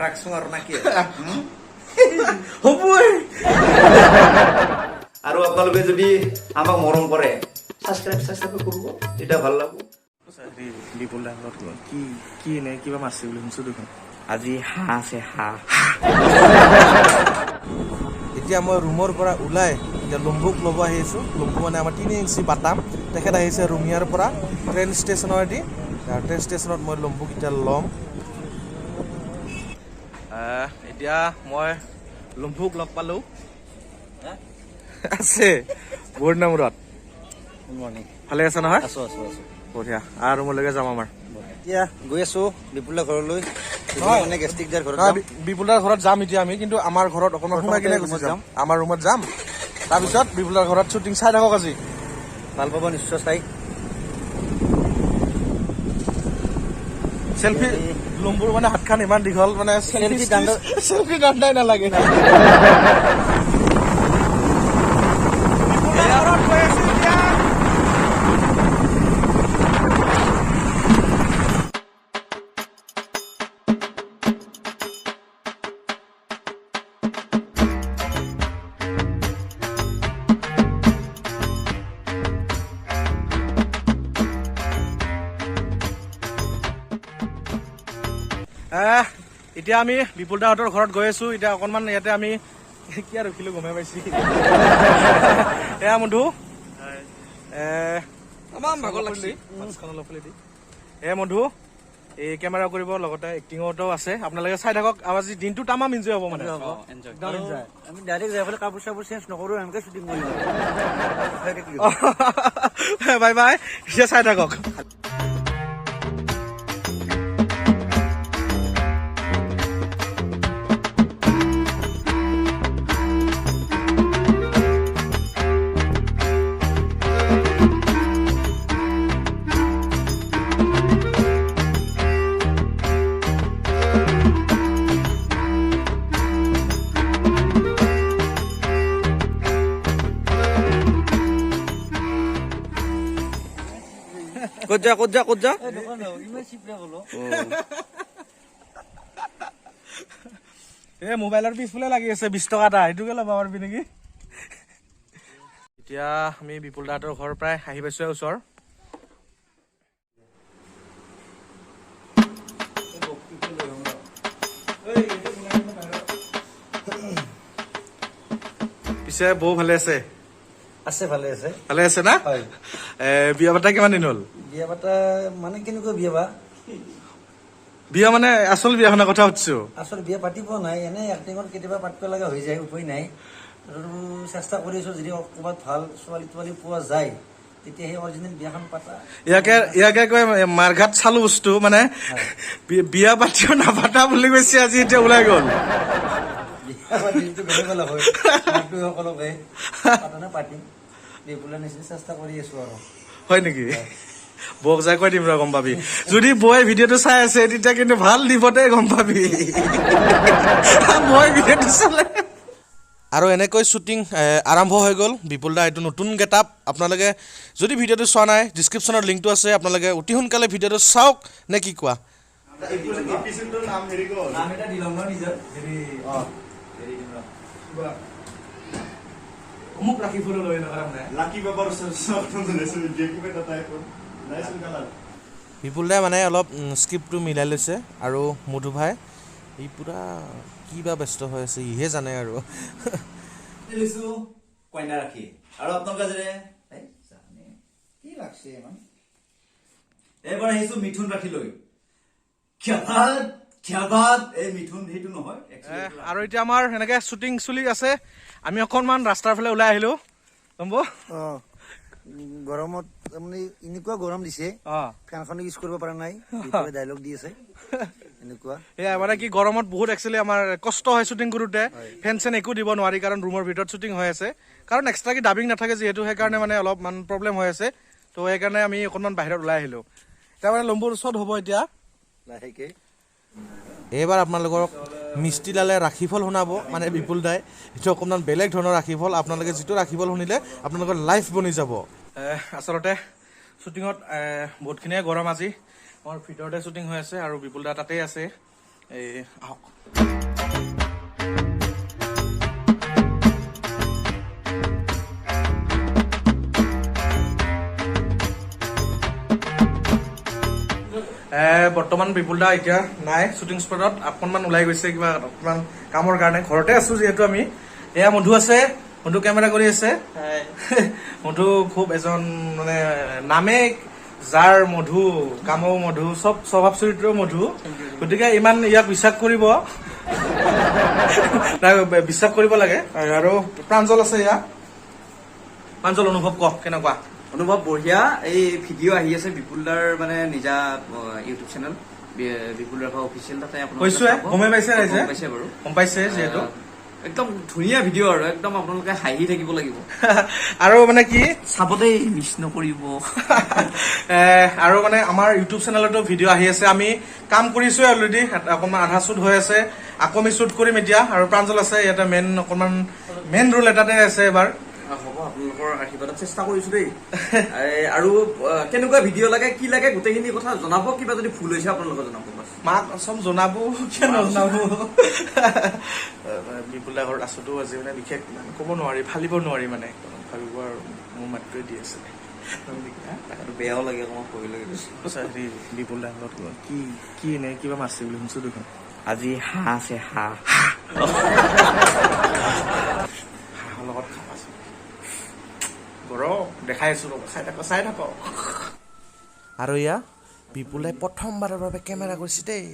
ৰাখছো আৰু নাকি হ'বই আৰু আপোনালোকে যদি আমাক মৰম কৰে সাবস্ক্ৰাইব কৰিব তেতিয়া ভাল লাগিব বিপুল দা কি এনে কিবা মাছে বুলি শুনিছো দেখোন আজি হাঁহ আছে হাঁহ এতিয়া মই ৰুমৰ পৰা ওলাই এতিয়া লম্বুক ল'ব আহিছোঁ লম্বু মানে আমাৰ 3 ইঞ্চি বাটাম তেখেত আহিছে ৰুমিয়াৰ পৰা ট্ৰেইন ষ্টেচনেদি ট্ৰেইন ষ্টেচনত মই লম্বুক এতিয়া ল'ম এতিয়া মই লম্বুক লগ পালোঁ আছে বহুত নামৰত ভালে আছে নহয় আছো আছো আছো বঢ়িয়া আৰু ৰুমলৈকে যাম আমাৰ এতিয়া গৈ আছো বিপুলৰ ঘৰলৈ মানে গেষ্টিক দিয়াৰ ঘৰত বিপুলাৰ ঘৰত যাম এতিয়া আমি কিন্তু আমাৰ ঘৰত অকণমান সোমাই কিনে গুচি যাম আমাৰ ৰুমত যাম তাৰপিছত বিপুলাৰ ঘৰত শ্বুটিং চাই থাকক আজি ভাল পাব নিশ্চয় চাই চেলফি লম্বুৰ মানে হাতখন ইমান দীঘল মানে চেলফি দাণ্ডাই নালাগে এতিয়া আমি বিপুল দাহঁতৰ ঘৰত গৈ আছো এতিয়া অকণমান ইয়াতে আমি কি ৰখিলো গমে পাইছি এয়া মধু ভাগৰ লাগিছে এ মধু এই কেমেৰা কৰিব লগতে এক্টিঙতো আছে আপোনালোকে চাই থাকক আজি দিনটো তামাম এনজয় হ'ব মানে আমি ডাইৰেক্ট যাই পেলাই কাপোৰ চাপোৰ চেঞ্জ নকৰো এনেকে শ্বুটিং কৰিম বাই বাই এতিয়া চাই থাকক ক'ত যা এ মোবাইলৰ পিছফালে লাগি আছে 20 টকা এটা এইটোকে ল'ব পাৰিবি নেকি এতিয়া আমি বিপুল দাহঁতৰ ঘৰ প্ৰায় আহি পাইছো ওচৰ পিছে বৌ ভালে আছে আছে ভালে আছে ভালে আছে না হয় বিয়া পাতা কিমান দিন হ'ল বিয়া পাতা মানে কেনেকুৱা বিয়া বা বিয়া মানে আচল বিয়াখনৰ কথা সুধিছো আচল বিয়া পাতিব নাই এনে এক্টিঙত কেতিয়াবা পাতিব লগা হৈ যায় উপায় নাই আৰু চেষ্টা কৰিছো যদি ক'ৰবাত ভাল ছোৱালী তোৱালী পোৱা যায় তেতিয়া সেই অৰিজিনেল বিয়াখন পাতা ইয়াকে কয় মাৰঘাট চালো বস্তু মানে বিয়া পাতিও নাপাতা বুলি কৈছে আজি এতিয়া ওলাই গ'ল বিয়া পাতিটো বেলেগ অলপ হয় সকলোকে পাতনে পাতিম বিপুলৰ নিচিনা চেষ্টা কৰি আছো আৰু হয় নেকি বৌক যাই কৈ দিম ৰ গম পাবি যদি বৌয়ে ভিডিঅ'টো চাই আছে তেতিয়া কিন্তু ভাল দিবতে গম পাবি মই ভিডিঅ'টো চালে আৰু এনেকৈ শ্বুটিং আৰম্ভ হৈ গ'ল বিপুল দা এইটো নতুন গেটআপ আপোনালোকে যদি ভিডিঅ'টো চোৱা নাই ডিছক্ৰিপশ্যনত লিংকটো আছে আপোনালোকে অতি সোনকালে ভিডিঅ'টো চাওক নে কি কোৱা বিপুল দাই মানে অলপ স্ক্ৰিপ্টটো মিলাই লৈছে আৰু মধু ভাই ই পুৰা কিবা ব্যস্ত হৈ আছে ইহে জানে আৰু কইনা ৰাখি আৰু আপোনালোকে কি লাগছে ইমান এবাৰ আহিছো মিথুন ৰাখি লৈ এই মিথুন সেইটো নহয় আৰু এতিয়া আমাৰ এনেকে শ্বুটিং চলি আছে আমি অকণমান ৰাস্তাৰ ফালে ওলাই আহিলো গৰমত মানে এনেকুৱা গৰম দিছে ফেনখন ইউজ কৰিব পৰা নাই ডাইলগ দি আছে এনেকুৱা এয়া মানে কি গৰমত বহুত একচুৱেলি আমাৰ কষ্ট হয় শ্বুটিং কৰোঁতে ফেন চেন একো দিব নোৱাৰি কাৰণ ৰুমৰ ভিতৰত শ্বুটিং হৈ আছে কাৰণ এক্সট্ৰাকে ডাবিং নাথাকে যিহেতু সেইকাৰণে মানে অলপমান প্ৰব্লেম হৈ আছে তো সেইকাৰণে আমি অকণমান বাহিৰত ওলাই আহিলো এতিয়া মানে লম্বুৰ ওচৰত হ'ব এতিয়া লাহেকে এইবাৰ আপোনালোকক মিষ্টিলালে ৰাশিফল শুনাব মানে বিপুল দাই এইটো অকণমান বেলেগ ধৰণৰ ৰাশিফল আপোনালোকে যিটো ৰাশিফল শুনিলে আপোনালোকৰ লাইফ বনি যাব আচলতে শ্বুটিঙত বহুতখিনিয়ে গৰম আজি আমাৰ ভিতৰতে শ্বুটিং হৈ আছে আৰু বিপুল দা তাতেই আছে আহক। বৰ্তমান বিপুল দা এতিয়া নাই শ্বুটিং স্পটত, অকণমান ওলাই গৈছে কিবা অকণমান কামৰ কাৰণে। ঘৰতে আছো যিহেতু আমি। এয়া মধু আছে, মধু কেমেৰা কৰি আছে। মধু খুব এজন মানে নামে যাৰ মধু, কামও মধু, চব স্বভাৱ চৰিত্ৰও মধু। গতিকে ইমান ইয়াক বিশ্বাস কৰিব বিশ্বাস কৰিব লাগে। আৰু প্ৰাঞ্জল আছে ইয়াত। প্ৰাঞ্জল অনুভৱ কওক কেনেকুৱা? অনুভৱ বঢ়িয়া। এই ভিডিঅ' আহি আছে বিপুলদাৰ মানে নিজা ইউটিউব চেনেল বিপুল ৰাভা অফিচিয়েল, তাতে কৈছোৱে, গমেই পাইছে ৰাইজে, পাইছে বাৰু, গম পাইছে যিহেতু। একদম ধুনীয়া ভিডিঅ' আৰু একদম আপোনালোকে হাঁহি থাকিব লাগিব আৰু মানে কি চাবতেই মিছ নকৰিব। আৰু মানে আমাৰ ইউটিউব চেনেলতো ভিডিঅ' আহি আছে। আমি কাম কৰিছোৱে অলৰেডি, অকণমান আধা শ্বুট হৈ আছে, আকৌ আমি শ্বুট কৰিম এতিয়া। আৰু প্ৰাঞ্জল আছে ইয়াতে অকণমান মেইন ৰোল এটাতে আছে এবাৰ। হ'ব, আপোনালোকৰ আশীৰ্বাদত চেষ্টা কৰিছো দেই। আৰু কেনেকুৱা ভিডিঅ' লাগে, কি লাগে, গোটেইখিনি কথা জনাব। কিবা যদি ভুল হৈছে আপোনালোকে জনাব। মাক চব জনাব, কিয় নজনাব। বিপুল দা ঘৰত আছোতো আজি মানে বিশেষ ক'ব নোৱাৰি, ফালিব নোৱাৰি মানে, ভাবিব আৰু মোৰ মাতটোৱে দি আছে। বেয়াও লাগে অকণমান ভয় লাগে। হেৰি বিপুল দা ঘৰত কি এনে কিবা মাছে বুলি শুনিছো দেখোন। আজি হাঁহ আছে, হাঁহ হাঁহৰ লগত খাব আছে। গৰম দেখাই আছো, চাই থাকক। আৰু এয়া বিপুল দাই প্ৰথমবাৰৰ বাবে কেমেৰা কৰিছে দেই।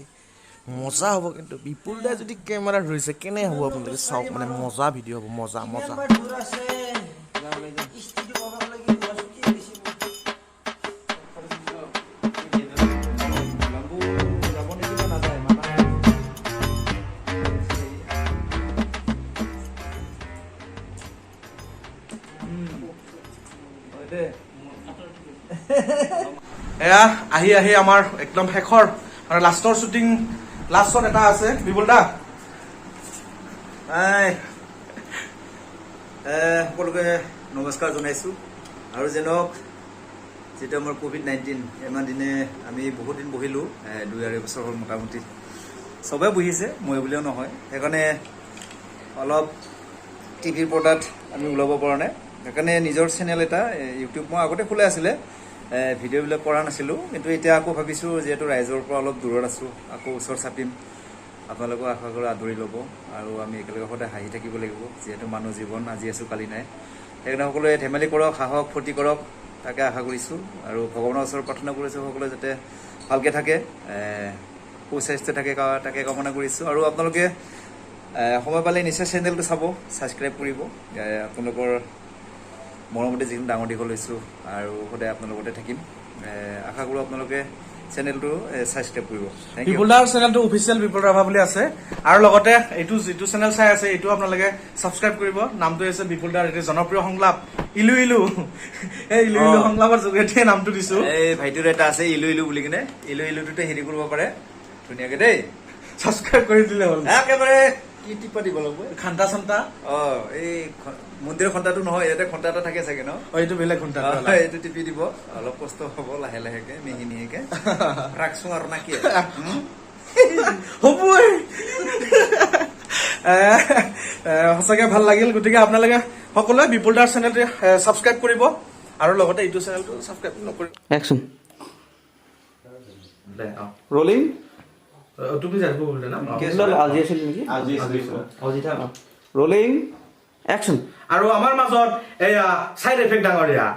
মজা হ'ব কিন্তু। বিপুল দাই যদি কেমেৰা ধৰিছে কেনে হ'ব আপোনালোকে চাওক, মানে মজা ভিডিঅ' হ'ব, মজা মজা। এয়া আহি আমাৰ একদম শেষৰ মানে লাষ্টৰ শ্বুটিং, লাষ্টত এটা আছে বিপুল দা। সকলোকে নমস্কাৰ জনাইছোঁ। আৰু যেনক যিটো আমাৰ COVID-19 ইমান দিনে আমি বহুত দিন বহিলোঁ, 2-2.5 বছৰ হ'ল মোটামুটি। চবেই বহিছে, মই বুলিও নহয়। সেইকাৰণে অলপ টিভিৰ পৰ্দাত আমি ওলাব পৰা নাই। সেইকাৰণে নিজৰ চেনেল এটা ইউটিউব মই আগতে খোলাই আছিলে, ভিডিঅ'বিলাক কৰা নাছিলোঁ। কিন্তু এতিয়া আকৌ ভাবিছোঁ যিহেতু ৰাইজৰ পৰা অলপ দূৰত আছোঁ, আকৌ ওচৰ চাপিম। আপোনালোকক আশা কৰোঁ আদৰি ল'ব আৰু আমি একেলগে সদায় হাঁহি থাকিব লাগিব, যিহেতু মানুহ জীৱন, আজি আছোঁ কালি নাই। সেইকাৰণে সকলোৱে ধেমালি কৰক, সাহস ফূৰ্তি কৰক, তাকে আশা কৰিছোঁ। আৰু ভগৱানৰ ওচৰত প্ৰাৰ্থনা কৰিছোঁ সকলোৱে যাতে ভালকৈ থাকে, সুস্বাস্থ্য থাকে, তাকে কামনা কৰিছোঁ। আৰু আপোনালোকে সময় পালে নিশ্চয় চেনেলটো চাব, ছাবস্ক্ৰাইব কৰিব। আপোনালোকৰ মৰমতে যিখিনি ডাঙৰ দীঘল হৈছোঁ আৰু সদায় আপোনালোকৰ লগতে থাকিম। আশা কৰোঁ আপোনালোকে চেনেলটো ছাবস্ক্ৰাইব কৰিব। বিপুল দাৰ চেনেলটো অফিচিয়েল বিপুল ৰাভা বুলি আছে। আৰু লগতে এইটো যিটো চেনেল চাই আছে এইটো আপোনালোকে ছাবস্ক্ৰাইব কৰিব। নামটো হৈছে বিপুল দাৰ এটি জনপ্ৰিয় সংলাপ ইলু ইলু। এই ইলু ইলু সংলাপৰ যোগেদি নামটো দিছো। এই ভাইটিৰ এটা আছে ইলু ইলু বুলি কিনে, ইলু ইলুটোতে হেৰি কৰিব পাৰে ধুনীয়াকে দেই, ছাবস্ক্ৰাইব কৰি দিলে হ'ল। একেবাৰে কি টিপা দিব লাগিব, ঘণ্টা চন্তা। এই মন্দিৰৰ ঘণ্টাটো নহয়, ইয়াতে ঘণ্টা এটা থাকে চাগে ন? এইটো বেলেগ ঘণ্টা। এইটো টিপি দিব, অলপ কষ্ট হ'ব, লাহে লাহেকে মিহি মিহিকে ৰাখছো আৰু না কি হ'বই। সঁচাকে ভাল লাগিল। গতিকে আপোনালোকে সকলোৱে বিপুল দাৰ চেনেলটো ছাবস্ক্ৰাইব কৰিব আৰু লগতে এইটো চেনেলটো ছাবস্ক্ৰাইব নকৰিব। একচোন ৰলিং। তুমি জানিব বোলে না আজি আছিল নেকি? ৰলিং একচোন। আৰু আমাৰ মাজত এয়া চাইড এফেক্ট ডাঙৰীয়া